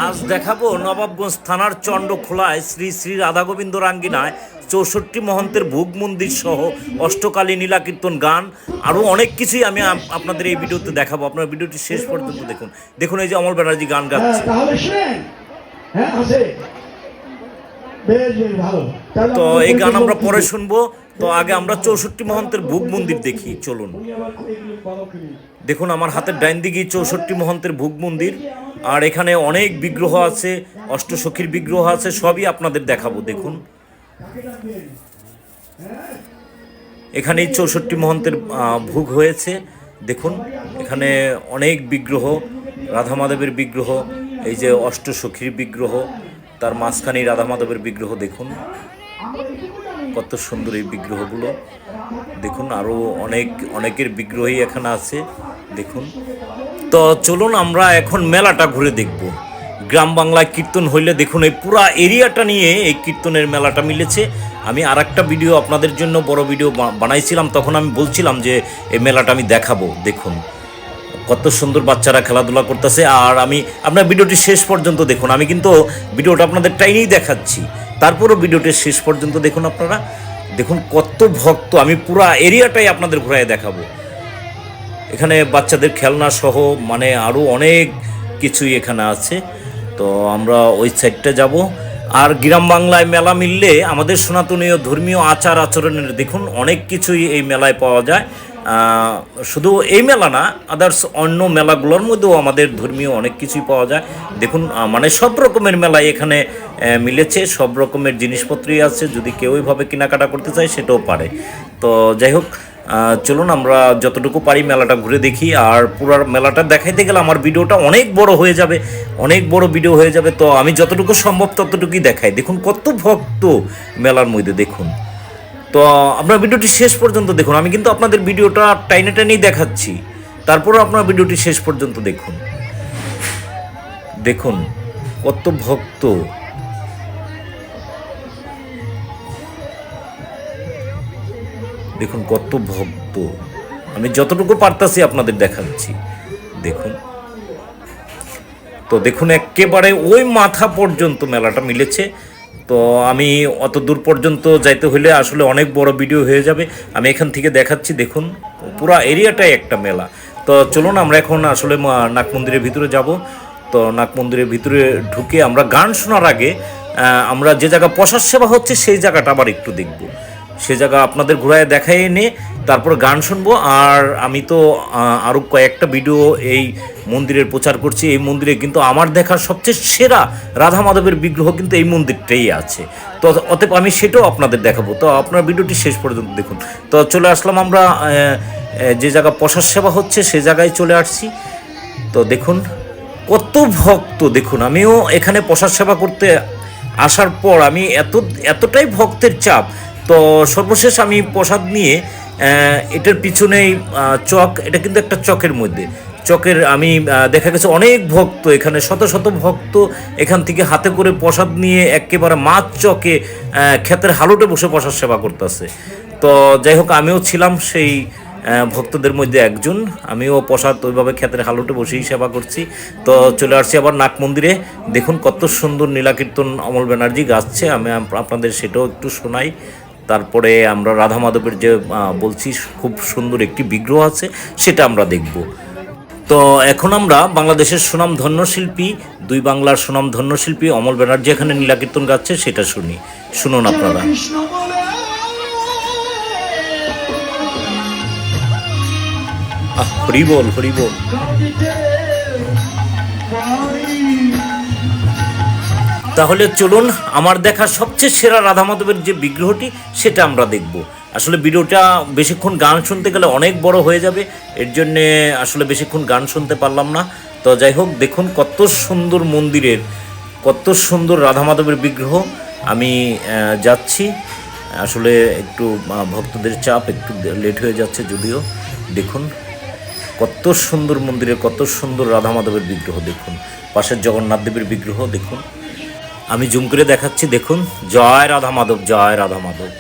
আজ দেখাবো নবাবগঞ্জ থানার চন্ডখোলায় শ্রী শ্রী রাধা গোবিন্দ রাঙ্গিনায় 64 মহন্তের ভোগ মন্দির সহ অষ্টকালী নীলাকীর্তন গান আরও অনেক কিছুই আমি আপনাদের এই ভিডিওতে দেখাবো। আপনার ভিডিওটি শেষ পর্যন্ত দেখুন। দেখুন এই যে অমল ব্যানার্জি গান গাচ্ছে। তো এই গান আমরা পরে শুনবো। তো আগে আমরা 64 মহন্তের ভোগ মন্দির দেখি, চলুন। দেখুন আমার হাতের ডাইন দিকে 64 মহন্তের ভোগ মন্দির, আর এখানে অনেক বিগ্রহ আছে, অষ্টসখীর বিগ্রহ আছে, সবই আপনাদের দেখাবো। দেখুন এখানেই 64 মহন্তের ভোগ হয়েছে। দেখুন এখানে অনেক বিগ্রহ, রাধা মাধবের বিগ্রহ, এই যে অষ্টসখীর বিগ্রহ, তার মাঝখানেই রাধা মাধবের বিগ্রহ। দেখুন কত সুন্দর এই বিগ্রহগুলো। দেখুন আরও অনেকের বিগ্রহই এখানে আছে। দেখুন তো চলুন আমরা এখন মেলাটা ঘুরে দেখব। গ্রাম বাংলায় কীর্তন হইলে দেখুন এই পুরা এরিয়াটা নিয়ে এই কীর্তনের মেলাটা মিলেছে। আমি আর একটা ভিডিও আপনাদের জন্য বড় ভিডিও বানাইছিলাম, তখন আমি বলছিলাম যে এই মেলাটা আমি দেখাবো। দেখুন কত সুন্দর বাচ্চারা খেলাধুলা করতেছে। আর আমি আপনার ভিডিওটি শেষ পর্যন্ত দেখুন। আমি কিন্তু ভিডিওটা আপনাদের টাইনেই দেখাচ্ছি, তারপরও ভিডিওটি শেষ পর্যন্ত দেখুন। আপনারা দেখুন কত ভক্ত, আমি পুরা এরিয়াটাই আপনাদের ঘুরায় দেখাবো। এখানে বাচ্চাদের খেলনা সহ মানে আরও অনেক কিছুই এখানে আছে। তো আমরা ওই সাইডটা যাব। আর গ্রাম বাংলায় মেলা মিললে আমাদের সনাতনীয় ধর্মীয় আচার আচরণের দেখুন অনেক কিছুই এই মেলায় পাওয়া যায়। শুধু এই মেলা না, আদার্স অন্য মেলাগুলোর মধ্যেও আমাদের ধর্মীয় অনেক কিছুই পাওয়া যায়। দেখুন মানে সব রকমের মেলায় এখানে মিলেছে, সব রকমের জিনিসপত্রই আছে। যদি কেউ এইভাবে কেনাকাটা করতে চায় সেটাও পারে। তো যাই হোক, চলুন আমরা যতটুকু পারি মেলাটা ঘুরে দেখি। আর পুরো মেলাটা দেখাইতে গেলে আমার ভিডিওটা অনেক বড় হয়ে যাবে, অনেক বড় ভিডিও হয়ে যাবে। তো আমি যতটুকু সম্ভব ততটুকুই দেখাই। দেখুন কত ভক্ত মেলার মধ্যে। দেখুন তো আপনার ভিডিওটি শেষ পর্যন্ত দেখুন। আমি কিন্তু আপনাদের ভিডিওটা টাইনে টাইনেই দেখাচ্ছি, তারপরও আপনার ভিডিওটি শেষ পর্যন্ত দেখুন। দেখুন কত ভক্ত। দেখুন কত ভক্ত, আমি যতটুকু পারতাছি আপনাদের দেখাচ্ছি। দেখুন তো দেখুন একেবারে ওই মাথা পর্যন্ত মেলাটা মিলেছে। তো আমি অত দূর পর্যন্ত যাইতে হলে আসলে অনেক বড় ভিডিও হয়ে যাবে, আমি এখান থেকে দেখাচ্ছি। দেখুন পুরা এরিয়াটাই একটা মেলা। তো চলুন আমরা এখন আসলে নাগ মন্দিরের ভিতরে যাব। তো নাগ মন্দিরের ভিতরে ঢুকে আমরা গান শোনার আগে আমরা যে জায়গা প্রসাদ সেবা হচ্ছে সেই জায়গাটা আবার একটু দেখব। সে জায়গা আপনাদের ঘুরায় দেখাই এনে তারপর গান শুনবো। আর আমি তো আরও কয়েকটা ভিডিও এই মন্দিরের প্রচার করছি। এই মন্দিরে কিন্তু আমার দেখার সবচেয়ে সেরা রাধা মাধবের বিগ্রহ কিন্তু এই মন্দিরটাই আছে। তো অতএব আমি সেটাও আপনাদের দেখাবো। তো আপনার ভিডিওটি শেষ পর্যন্ত দেখুন। তো চলে আসলাম আমরা যে জায়গা প্রসাদ সেবা হচ্ছে সে জায়গায় চলে আসছি। তো দেখুন কত ভক্ত। দেখুন আমিও এখানে প্রসাদ সেবা করতে আসার পর আমি এতটাই ভক্তের চাপ। তো সর্বশেষ আমি প্রসাদ নিয়ে এটার পিছনেই চক, এটা কিন্তু একটা চকের মধ্যে, চকের আমি দেখা গেছে অনেক ভক্ত এখানে, শত শত ভক্ত এখান থেকে হাতে করে প্রসাদ নিয়ে একেবারে মাছ চকে ক্ষেতের হালুটে বসে প্রসাদ সেবা করতেছে। তো যাই হোক আমিও ছিলাম সেই ভক্তদের মধ্যে একজন। আমিও প্রসাদ ওইভাবে ক্ষেতের হালুটে বসেই সেবা করছি। তো চলে আসছি আবার নাগ মন্দিরে। দেখুন কত সুন্দর নীলাকীর্তন অমল ব্যানার্জি গাচ্ছে, আমি আপনাদের সেটাও একটু শোনাই। তারপরে আমরা রাধা মাধবের যে বলছি খুব সুন্দর একটি বিগ্রহ আছে সেটা আমরা দেখব। তো এখন আমরা বাংলাদেশের সুনামধন্য শিল্পী, দুই বাংলার সুনামধন্য শিল্পী অমল ব্যানার্জি এখানে নীলাকীর্তন গাচ্ছে, সেটা শুনুন আপনারা। হরি বল হরি বল। তাহলে চলুন আমার দেখা সবচেয়ে সেরা রাধা মাধবের যে বিগ্রহটি সেটা আমরা দেখব। আসলে ভিডিওটা বেশিক্ষণ গান শুনতে গেলে অনেক বড় হয়ে যাবে, এর জন্যে আসলে বেশিক্ষণ গান শুনতে পারলাম না। তো যাই হোক দেখুন কত সুন্দর মন্দিরের, কত সুন্দর রাধা মাধবের বিগ্রহ। আমি যাচ্ছি, আসলে একটু ভক্তদের চাপ, একটু লেট হয়ে যাচ্ছে যদিও। দেখুন কত সুন্দর মন্দিরের, কত সুন্দর রাধা মাধবের বিগ্রহ। দেখুন পাশের জগন্নাথ দেবের বিগ্রহ দেখুন, আমি জুম করে দেখাচ্ছি। দেখুন জয় রাধা মাধব, জয় রাধা মাধব।